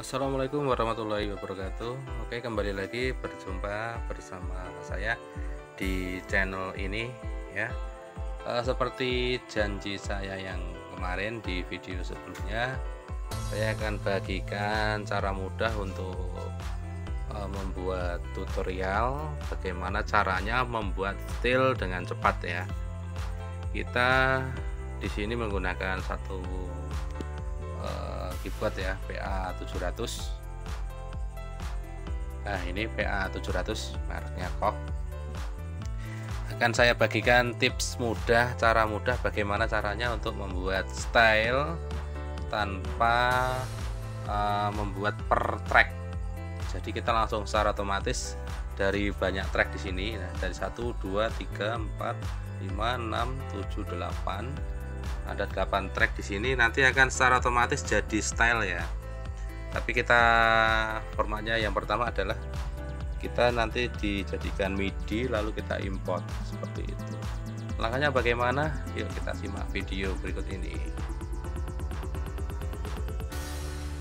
Assalamualaikum warahmatullahi wabarakatuh. Oke, kembali lagi berjumpa bersama saya di channel ini ya. Seperti janji saya yang kemarin di video sebelumnya, saya akan bagikan cara mudah untuk membuat tutorial bagaimana caranya membuat steel dengan cepat ya. Kita di sini menggunakan satu keyboard ya, PA700. Nah, ini PA700 mereknya Kok. Akan saya bagikan tips mudah, cara mudah bagaimana caranya untuk membuat style tanpa membuat per track. Jadi kita langsung secara otomatis dari banyak track di sini. Nah, dari 1 2 3 4 5 6 7 8 ada 8 track di sini, nanti akan secara otomatis jadi style ya. Tapi kita formatnya yang pertama adalah kita nanti dijadikan MIDI lalu kita import seperti itu. Langkahnya bagaimana? Yuk kita simak video berikut ini.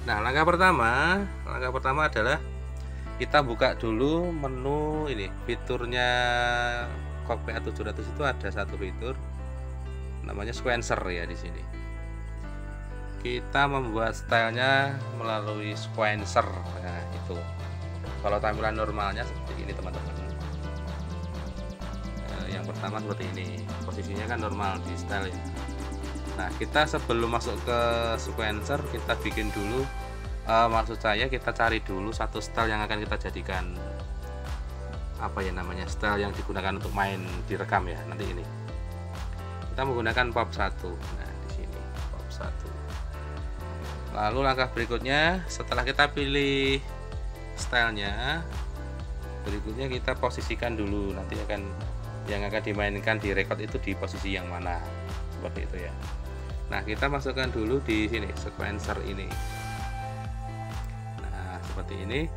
Nah, langkah pertama adalah kita buka dulu menu ini. Fiturnya Kok PA700 itu ada satu fitur namanya sequencer ya. Di sini kita membuat stylenya melalui sequencer. Nah, itu kalau tampilan normalnya seperti ini teman-teman. Yang pertama seperti ini, posisinya kan normal di style ya. Nah, kita sebelum masuk ke sequencer kita bikin dulu, maksud saya kita cari dulu satu style yang akan kita jadikan apa ya namanya, style yang digunakan untuk main direkam ya. Nanti ini kita menggunakan pop 1. Nah, di sini pop 1. Lalu langkah berikutnya, setelah kita pilih stylenya, berikutnya kita posisikan dulu, nanti akan yang akan dimainkan di record itu di posisi yang mana, seperti itu ya. Nah, kita masukkan dulu di sini sequencer ini. Nah, seperti ini.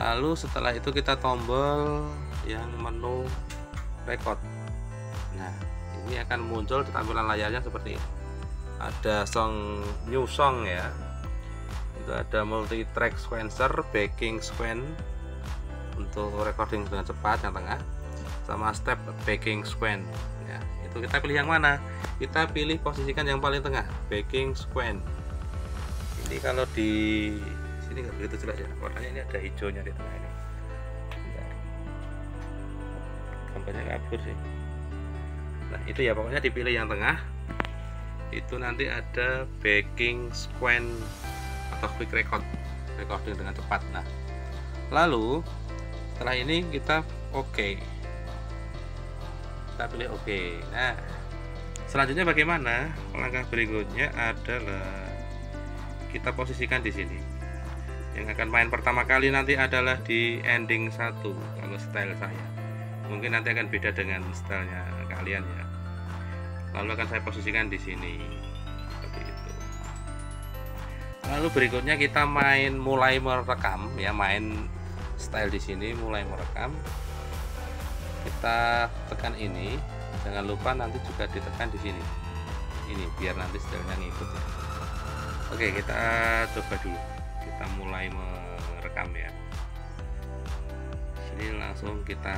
Lalu setelah itu kita tombol yang menu record. Nah, ini akan muncul di tampilan layarnya seperti ini. Ada new song ya. Itu ada multi track sequencer, backing sequence untuk recording dengan cepat yang tengah, sama step backing sequence ya. Itu kita pilih yang mana? Kita pilih posisikan yang paling tengah, backing sequence. Ini kalau di sini nggak begitu jelas ya, warnanya ini ada hijaunya di tengah ini. Gambarnya kabur sih. Nah, itu ya, pokoknya dipilih yang tengah. Itu nanti ada backing sequence atau quick record, recording dengan cepat. Nah, lalu setelah ini kita oke. Kita pilih oke. Nah, selanjutnya bagaimana? Langkah berikutnya adalah kita posisikan di sini. Yang akan main pertama kali nanti adalah di ending 1 kalau style saya. Mungkin nanti akan beda dengan stylenya kalian ya. Lalu akan saya posisikan di sini seperti itu. Lalu berikutnya kita mulai merekam ya, main style di sini, mulai merekam. Kita tekan ini, jangan lupa nanti juga ditekan di sini. Ini biar nanti stylenya ngikut ya. Oke, kita coba dulu. Kita mulai merekam ya. Sini langsung kita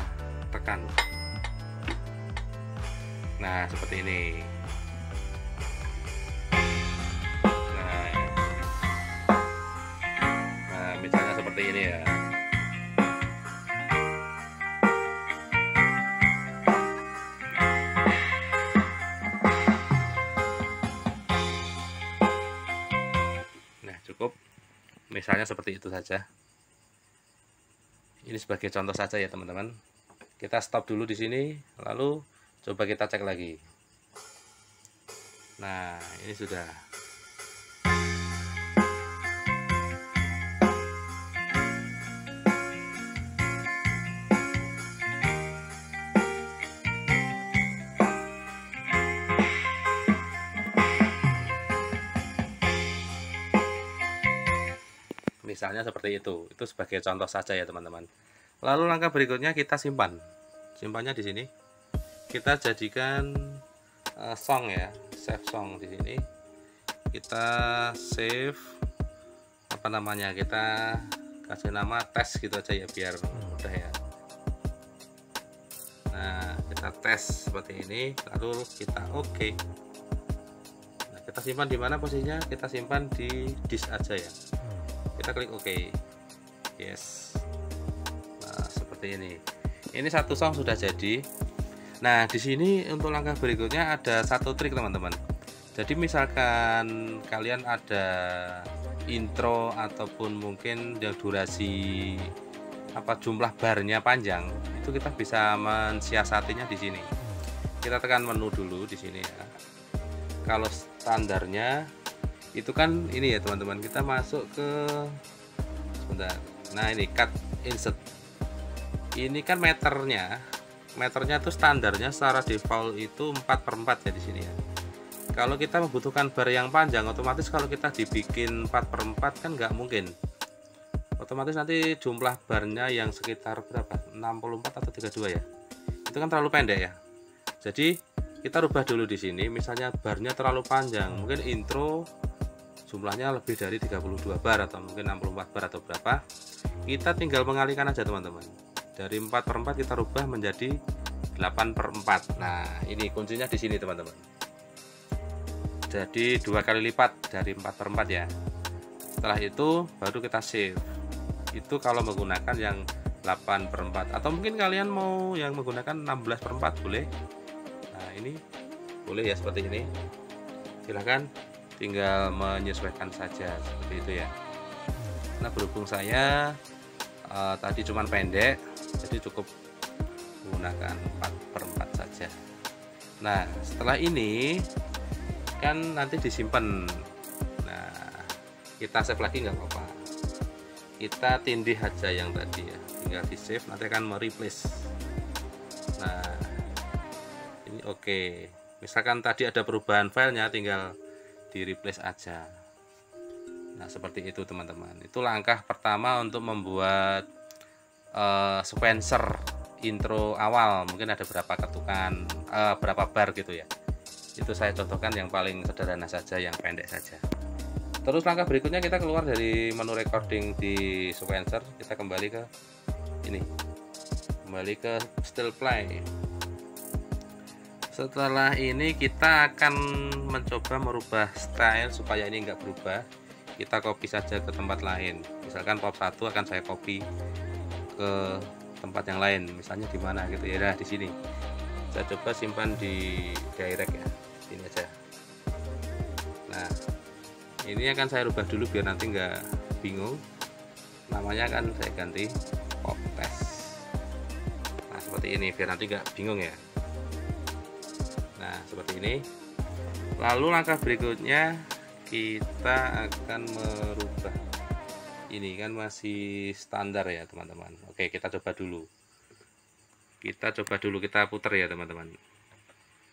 tekan. Nah, seperti ini. Nah, misalnya seperti ini ya. Nah, cukup. Misalnya seperti itu saja. Ini sebagai contoh saja ya, teman-teman. Kita stop dulu di sini, lalu coba kita cek lagi. Nah, ini sudah. Misalnya seperti itu. Itu sebagai contoh saja ya, teman-teman. Lalu langkah berikutnya kita simpan. Simpannya di sini. Kita jadikan song ya, save song di sini. Kita save apa namanya, kita kasih nama tes gitu aja ya biar mudah ya. Nah, kita tes seperti ini, lalu kita oke. Nah, kita simpan di mana posisinya? Kita simpan di disk aja ya. Kita klik oke. Yes. Nah, seperti ini. Ini satu song sudah jadi. Nah, di sini untuk langkah berikutnya ada satu trik teman-teman. Jadi misalkan kalian ada intro ataupun mungkin yang durasi jumlah barnya panjang, itu kita bisa mensiasatinya di sini. Kita tekan menu dulu di sini ya. Kalau standarnya itu kan ini ya teman-teman, kita masuk ke sebentar. Nah, ini cut insert. Ini kan meternya tuh standarnya secara default itu 4/4 ya di sini ya. Kalau kita membutuhkan bar yang panjang, otomatis kalau kita dibikin 4/4 kan nggak mungkin. Otomatis nanti jumlah barnya yang sekitar berapa? 64 atau 32 ya. Itu kan terlalu pendek ya. Jadi kita rubah dulu di sini, misalnya barnya terlalu panjang, mungkin intro jumlahnya lebih dari 32 bar atau mungkin 64 bar atau berapa. Kita tinggal mengalihkan aja teman-teman. Dari 4/4 kita rubah menjadi 8/4. Nah, ini kuncinya di sini teman-teman. Jadi 2 kali lipat dari 4/4 ya. Setelah itu baru kita save. Itu kalau menggunakan yang 8/4 atau mungkin kalian mau yang menggunakan 16/4 boleh. Nah, ini boleh ya seperti ini. Silahkan tinggal menyesuaikan saja seperti itu ya. Nah, berhubung saya tadi cuman pendek, jadi cukup menggunakan 4/4 saja. Nah, setelah ini kan nanti disimpan. Nah, kita save lagi nggak apa-apa, kita tindih aja yang tadi ya, tinggal di save, nanti akan mereplace. Nah, ini oke. Misalkan tadi ada perubahan filenya, tinggal di replace aja. Nah, seperti itu teman-teman. Itu langkah pertama untuk membuat sequencer intro awal. Mungkin ada berapa ketukan, berapa bar gitu ya. Itu saya contohkan yang paling sederhana saja, yang pendek saja. Terus langkah berikutnya kita keluar dari menu recording di sequencer, kita kembali ke ini, kembali ke still play. Setelah ini kita akan mencoba merubah style supaya ini enggak berubah. Kita copy saja ke tempat lain. Misalkan pop 1 akan saya copy ke tempat yang lain, misalnya di mana gitu ya. Nah, di sini saya coba simpan di direct ya, ini aja. Nah, ini akan saya rubah dulu biar nanti nggak bingung. Namanya akan saya ganti pop test. Nah, seperti ini biar nanti nggak bingung ya. Nah, seperti ini. Lalu langkah berikutnya kita akan merubah. Ini kan masih standar ya teman-teman. Oke, kita coba dulu. Kita putar ya teman-teman.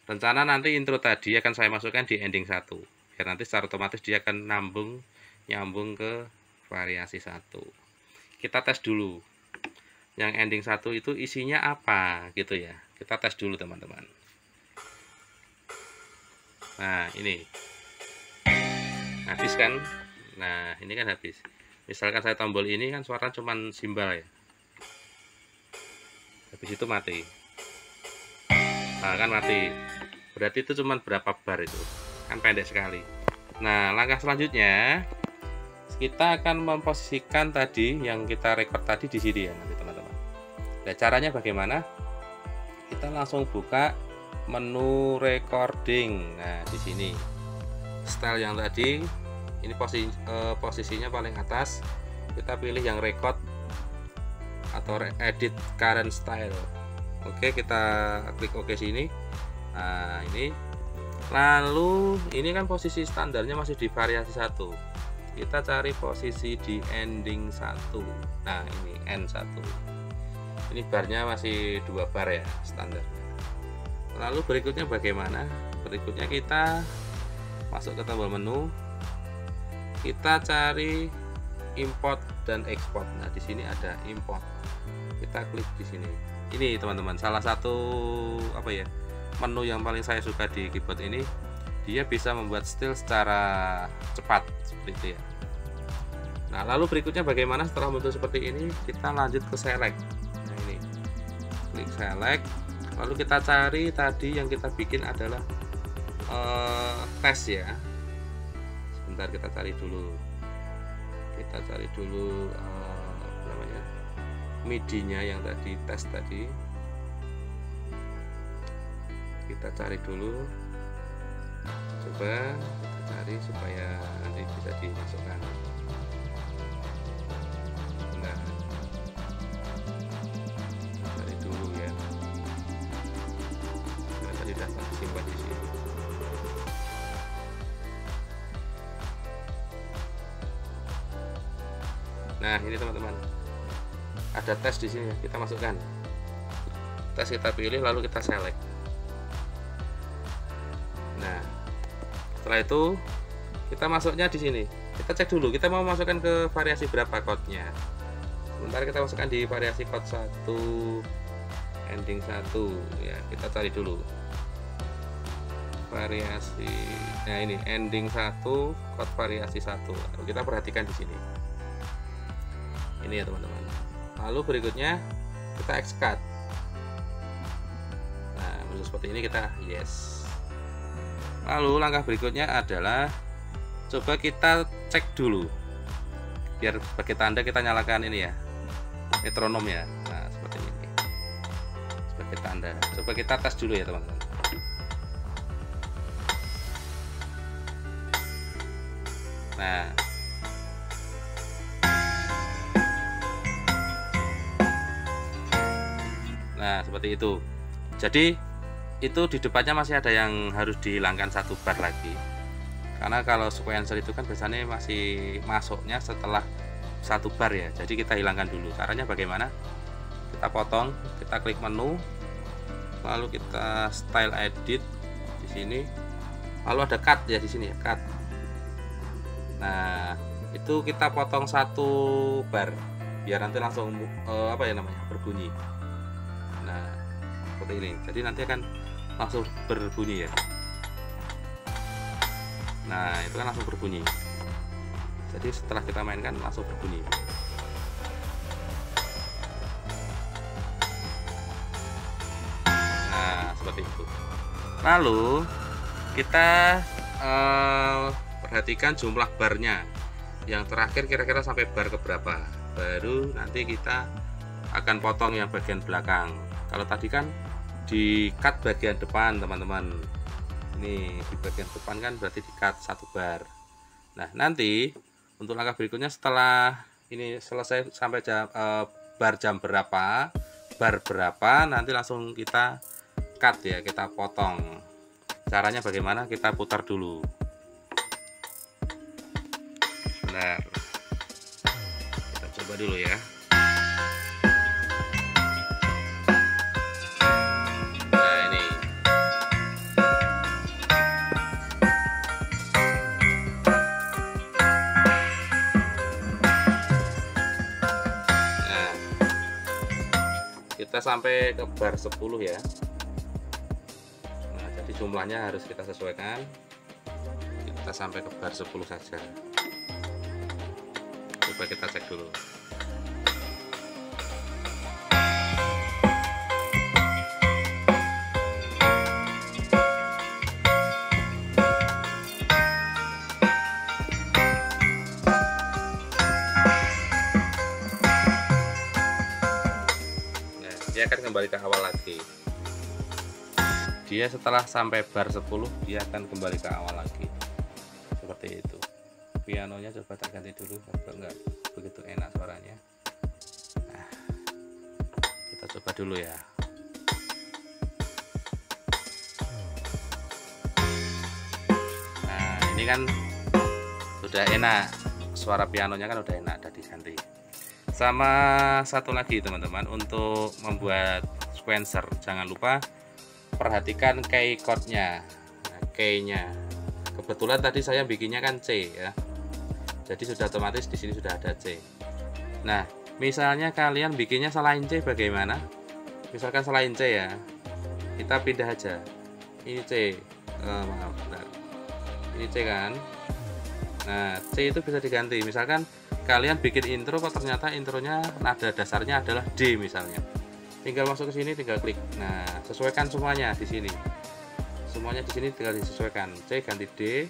Rencana nanti intro tadi akan saya masukkan di ending 1, biar nanti secara otomatis dia akan nyambung ke variasi 1. Kita tes dulu yang ending 1 itu isinya apa gitu ya. Kita tes dulu teman-teman. Nah, ini habis kan. Nah, ini kan habis. Misalkan saya tombol ini kan suara cuman simbal ya, habis itu mati. Nah, kan mati, berarti itu cuman berapa bar, itu kan pendek sekali. Nah, langkah selanjutnya kita akan memposisikan tadi yang kita record tadi di sini ya nanti teman-teman. Nah, caranya bagaimana? Kita langsung buka menu recording. Nah, di sini style yang tadi ini posisinya paling atas, kita pilih yang record atau edit current style. Oke, kita klik OK sini. Nah, ini lalu ini kan posisi standarnya masih di variasi 1. Kita cari posisi di ending 1. Nah, ini N1. Ini barnya masih 2 bar ya standarnya. Lalu berikutnya bagaimana? Berikutnya kita masuk ke tombol menu, kita cari import dan export. Nah, di sini ada import. Kita klik di sini. Ini teman-teman, salah satu menu yang paling saya suka di keyboard ini, dia bisa membuat style secara cepat seperti itu ya. Nah, lalu berikutnya bagaimana setelah bentuk seperti ini? Kita lanjut ke select. Nah, ini klik select, lalu kita cari tadi yang kita bikin adalah tes ya. Sebentar, kita cari dulu. Kita cari dulu namanya MIDI-nya yang tadi tes tadi. Kita cari dulu. Coba kita cari supaya nanti bisa dimasukkan. Nah, cari dulu ya. Nah, tadi sudah simpan di sini. Nah, ini teman-teman, ada tes di sini, kita masukkan tes, kita pilih lalu kita select. Nah, setelah itu kita masuknya di sini. Kita cek dulu, kita mau masukkan ke variasi berapa chordnya. Sebentar, kita masukkan di variasi chord 1 ending 1 ya. Kita cari dulu variasi. Nah, ini ending 1 chord variasi 1. Lalu kita perhatikan di sini. Ini ya teman-teman. Lalu berikutnya kita excut. Nah, bentuk seperti ini kita yes. Lalu langkah berikutnya adalah coba kita cek dulu. Biar sebagai tanda kita nyalakan ini ya, metronom ya. Nah, seperti ini. Sebagai tanda. Coba kita tes dulu ya teman-teman. Nah, seperti itu. Jadi itu di depannya masih ada yang harus dihilangkan 1 bar lagi. Karena kalau sequencer itu kan biasanya masih masuknya setelah 1 bar ya. Jadi kita hilangkan dulu. Caranya bagaimana? Kita potong, kita klik menu, lalu kita style edit di sini. Lalu ada cut ya di sini ya, cut. Nah, itu kita potong 1 bar biar nanti langsung apa ya namanya? Berbunyi. Nah, seperti ini. Jadi nanti akan langsung berbunyi ya. Nah, itu kan langsung berbunyi. Jadi setelah kita mainkan langsung berbunyi. Nah, seperti itu. Lalu kita perhatikan jumlah barnya. Yang terakhir kira-kira sampai bar keberapa. Baru nanti kita akan potong yang bagian belakang. Kalau tadi kan di cut bagian depan teman-teman, ini di bagian depan kan berarti di cut 1 bar. Nah, nanti untuk langkah berikutnya setelah ini selesai sampai bar jam berapa, bar berapa, nanti langsung kita cut ya, kita potong. Caranya bagaimana? Kita putar dulu. Benar, kita coba dulu ya. Kita sampai ke bar 10 ya. Nah, jadi jumlahnya harus kita sesuaikan. Kita sampai ke bar 10 saja. Coba kita cek dulu. Dia akan kembali ke awal lagi. Dia setelah sampai bar 10 dia akan kembali ke awal lagi. Seperti itu. Pianonya coba tak ganti dulu, enggak begitu enak suaranya. Nah, kita coba dulu ya. Nah, ini kan sudah enak. Suara pianonya kan udah enak, udah diganti. Sama satu lagi teman-teman, untuk membuat sequencer jangan lupa perhatikan key chordnya. Nah, key-nya kebetulan tadi saya bikinnya kan C ya, jadi sudah otomatis di sini sudah ada C. Nah, misalnya kalian bikinnya selain C bagaimana? Misalkan selain C ya, kita pindah aja. Ini C, maaf, bentar. Ini C kan. Nah, C itu bisa diganti. Misalkan kalian bikin intro kok ternyata intronya nada dasarnya adalah D misalnya, tinggal masuk ke sini, tinggal klik. Nah, sesuaikan semuanya di sini. Semuanya di sini tinggal disesuaikan. C ganti D,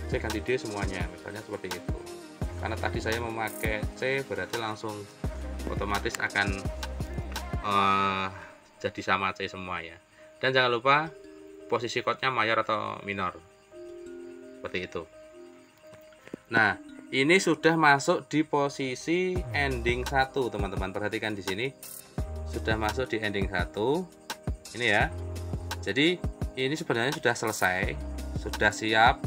C ganti D semuanya, misalnya seperti itu. Karena tadi saya memakai C, berarti langsung otomatis akan jadi sama C semua ya. Dan jangan lupa posisi chordnya mayor atau minor, seperti itu. Nah, ini sudah masuk di posisi ending 1, teman-teman. Perhatikan di sini. Sudah masuk di ending 1. Ini ya. Jadi, ini sebenarnya sudah selesai, sudah siap,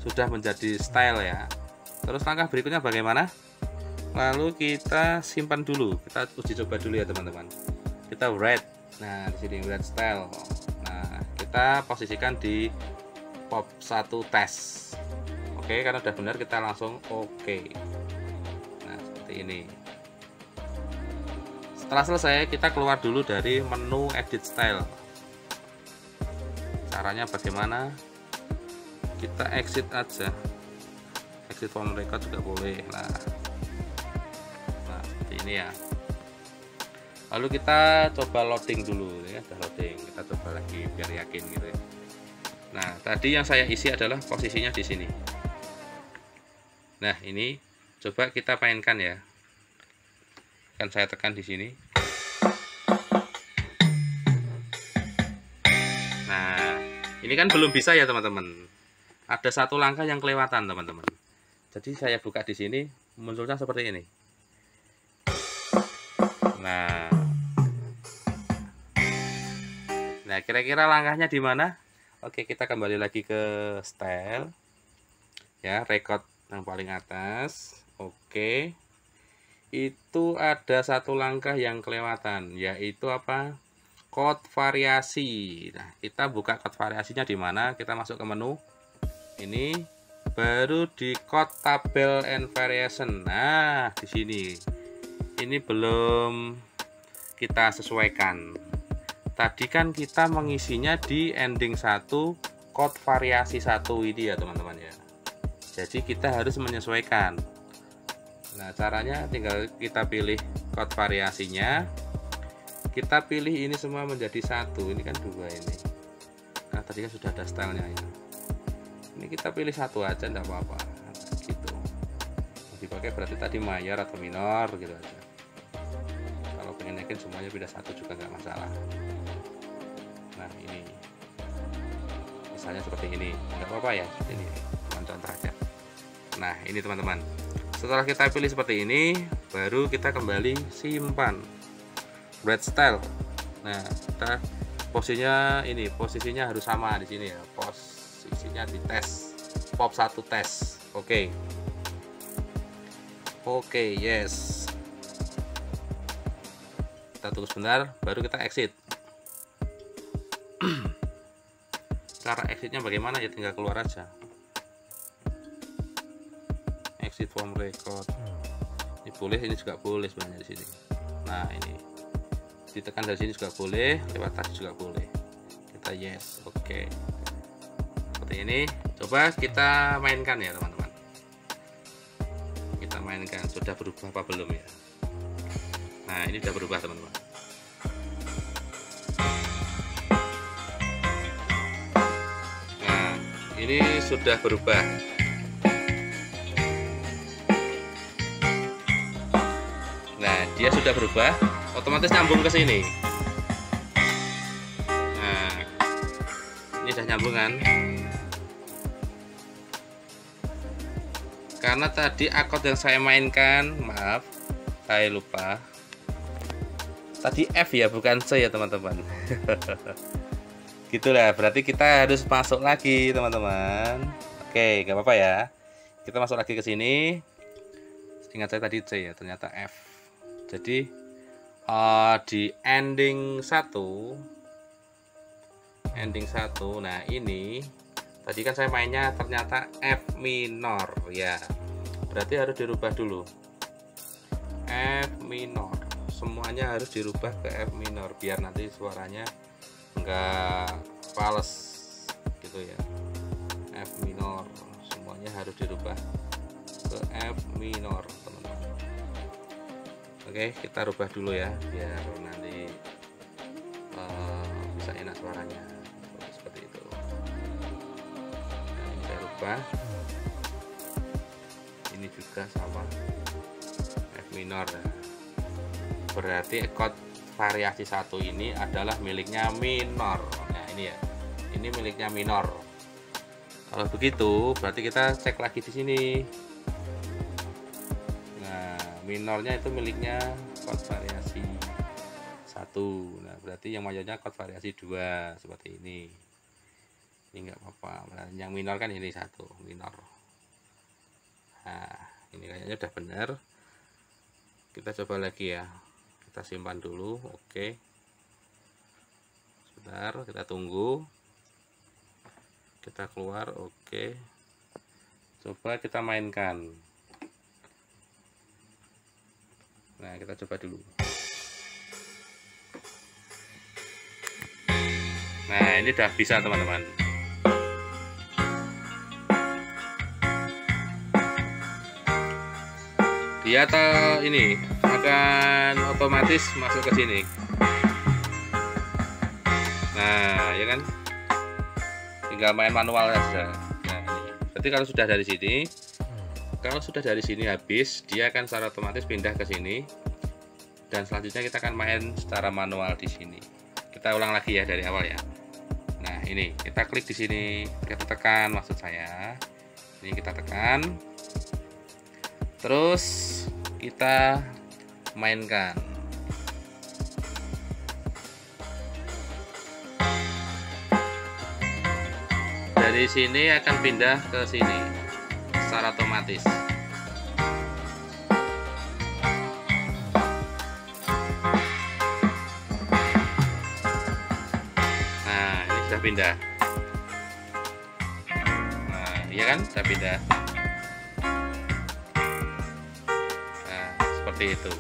sudah menjadi style ya. Terus langkah berikutnya bagaimana? Lalu kita simpan dulu. Kita uji coba dulu ya, teman-teman. Kita write. Nah, di sini write style. Nah, kita posisikan di pop 1 tes. Oke, karena udah benar kita langsung oke. Nah, seperti ini. Setelah selesai, kita keluar dulu dari menu edit style. Caranya bagaimana? Kita exit aja. Exit from record juga boleh. Nah, seperti ini ya. Lalu kita coba loading dulu ya, udah loading. Kita coba lagi biar yakin gitu ya. Nah, tadi yang saya isi adalah posisinya di sini. Nah, ini coba kita mainkan ya. Kan saya tekan di sini. Nah, ini kan belum bisa ya, teman-teman. Ada satu langkah yang kelewatan, teman-teman. Jadi saya buka di sini, munculnya seperti ini. Nah, kira-kira langkahnya di mana? Oke, kita kembali lagi ke style. Ya, record yang paling atas. Oke, itu ada satu langkah yang kelewatan, yaitu apa? Chord variasi. Nah, kita buka chord variasinya di mana? Kita masuk ke menu ini, baru di chord tabel and variation. Nah, di sini ini belum kita sesuaikan. Tadi kan kita mengisinya di ending 1 chord variasi 1 ini ya, teman-teman ya. Jadi kita harus menyesuaikan. Nah, caranya tinggal kita pilih chord variasinya. Kita pilih ini semua menjadi 1. Ini kan 2 ini. Nah, tadi kan sudah ada stylenya ya. Ini kita pilih 1 aja, enggak apa-apa. Gitu. Dipakai berarti tadi mayor atau minor gitu aja. Kalau pengen yakin semuanya pilih 1 juga nggak masalah. Nah, ini. Misalnya seperti ini. Enggak apa-apa ya. Ini contoh aja. Nah, ini teman-teman. Setelah kita pilih seperti ini, baru kita kembali simpan write style. Nah, kita posisinya harus sama di sini ya. Posisinya di tes pop 1 tes. Oke. Oke, yes. Kita tunggu sebentar, baru kita exit. Cara exitnya bagaimana ya? Tinggal keluar aja. Exit from record. Ini boleh, ini juga boleh sebenarnya di sini. Nah, ini ditekan dari sini juga boleh, lewat tadi juga boleh. Kita yes, oke. Seperti ini. Coba kita mainkan ya, teman-teman. Kita mainkan, sudah berubah apa belum ya? Nah, ini sudah berubah, teman-teman. Nah, ini sudah berubah. Nah, dia sudah berubah, otomatis nyambung ke sini. Nah, ini sudah nyambung kan? Karena tadi akord yang saya mainkan, maaf, saya lupa. Tadi F ya, bukan C ya, teman-teman. Gitulah, berarti kita harus masuk lagi, teman-teman. Oke, nggak apa-apa ya. Kita masuk lagi ke sini. Ingat saya tadi C ya, ternyata F. Jadi di ending 1, nah ini tadi kan saya mainnya ternyata F minor ya, berarti harus dirubah dulu. F minor, semuanya harus dirubah ke F minor biar nanti suaranya enggak fals gitu ya. F minor semuanya harus dirubah ke ke F minor teman-teman. Oke, kita rubah dulu ya biar nanti bisa enak suaranya seperti itu. Nah, ini saya rubah, ini juga sama F minor. Berarti chord variasi 1 ini adalah miliknya minor. Nah ini ya, ini miliknya minor. Kalau begitu berarti kita cek lagi di sini. Nah minornya itu miliknya chord variasi 1. Nah berarti yang mayornya chord variasi 2 seperti ini. Ini nggak apa-apa. Nah, yang minor kan ini 1 minor. Nah ini kayaknya udah benar. Kita coba lagi ya. Kita simpan dulu. Oke, sebentar, kita tunggu, kita keluar. Oke, coba kita mainkan. Nah kita coba dulu. Nah ini udah bisa teman-teman. Dia ini akan otomatis masuk ke sini. Nah ya kan, tinggal main manual saja. Nah ini berarti kalau sudah dari sini habis, dia akan secara otomatis pindah ke sini, dan selanjutnya kita akan main secara manual di sini. Kita ulang lagi ya dari awal ya. Nah ini kita klik di sini, kita tekan, maksud saya ini kita tekan, terus kita mainkan. Dari sini akan pindah ke sini secara otomatis. Nah ini sudah pindah. Nah iya kan, sudah pindah. Seperti itu.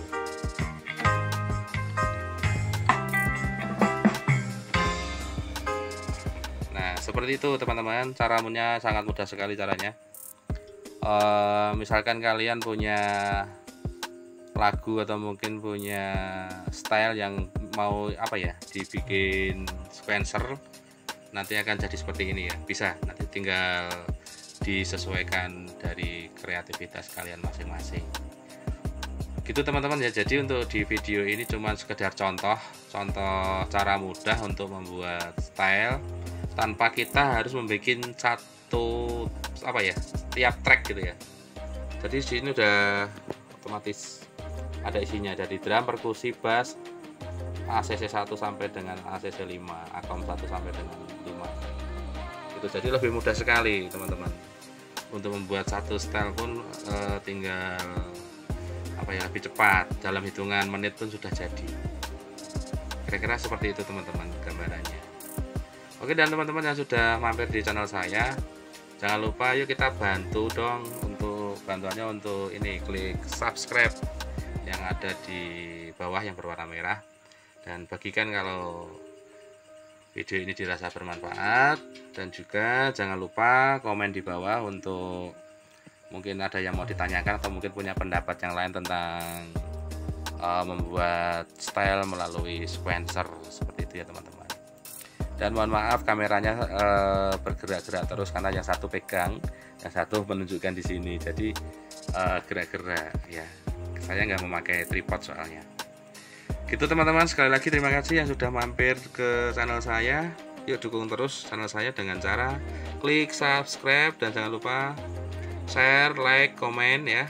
Nah seperti itu teman-teman, caranya sangat mudah sekali caranya. Misalkan kalian punya lagu atau mungkin punya style yang mau apa ya, dibikin sequencer, nanti akan jadi seperti ini ya. Bisa, nanti tinggal disesuaikan dari kreativitas kalian masing-masing. Gitu teman-teman ya. Jadi untuk di video ini cuma sekedar contoh cara mudah untuk membuat style tanpa kita harus membuat satu apa ya, tiap track gitu ya. Jadi di sini udah otomatis ada isinya dari drum, perkusi, bass, ACC 1 sampai dengan ACC 5, Akom 1 sampai dengan 5. Itu jadi lebih mudah sekali teman-teman. Untuk membuat satu style pun tinggal apa ya, lebih cepat, dalam hitungan menit pun sudah jadi. Kira-kira seperti itu teman-teman gambarannya. Oke, dan teman-teman yang sudah mampir di channel saya, jangan lupa yuk kita bantu dong, untuk bantuannya untuk ini, klik subscribe yang ada di bawah yang berwarna merah, dan bagikan kalau video ini dirasa bermanfaat, dan juga jangan lupa komen di bawah untuk mungkin ada yang mau ditanyakan atau mungkin punya pendapat yang lain tentang membuat style melalui sequencer seperti itu ya teman-teman. Dan mohon maaf kameranya bergerak-gerak terus karena yang satu pegang, yang satu menunjukkan di sini, jadi gerak-gerak ya. Saya nggak memakai tripod soalnya. Gitu teman-teman, sekali lagi terima kasih yang sudah mampir ke channel saya. Yuk dukung terus channel saya dengan cara klik subscribe, dan jangan lupa share, like, komen ya.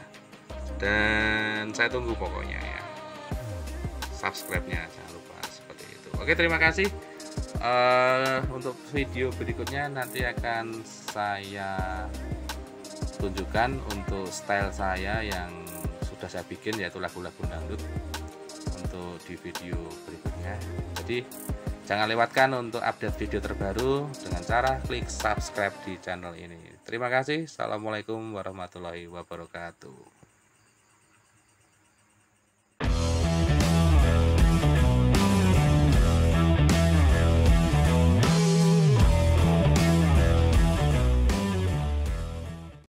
Dan saya tunggu pokoknya ya, subscribe-nya jangan lupa, seperti itu. Oke, terima kasih. Untuk video berikutnya nanti akan saya tunjukkan untuk style saya yang sudah saya bikin, yaitu lagu-lagu dangdut, untuk di video berikutnya. Jadi jangan lewatkan untuk update video terbaru dengan cara klik subscribe di channel ini. Terima kasih. Assalamualaikum warahmatullahi wabarakatuh.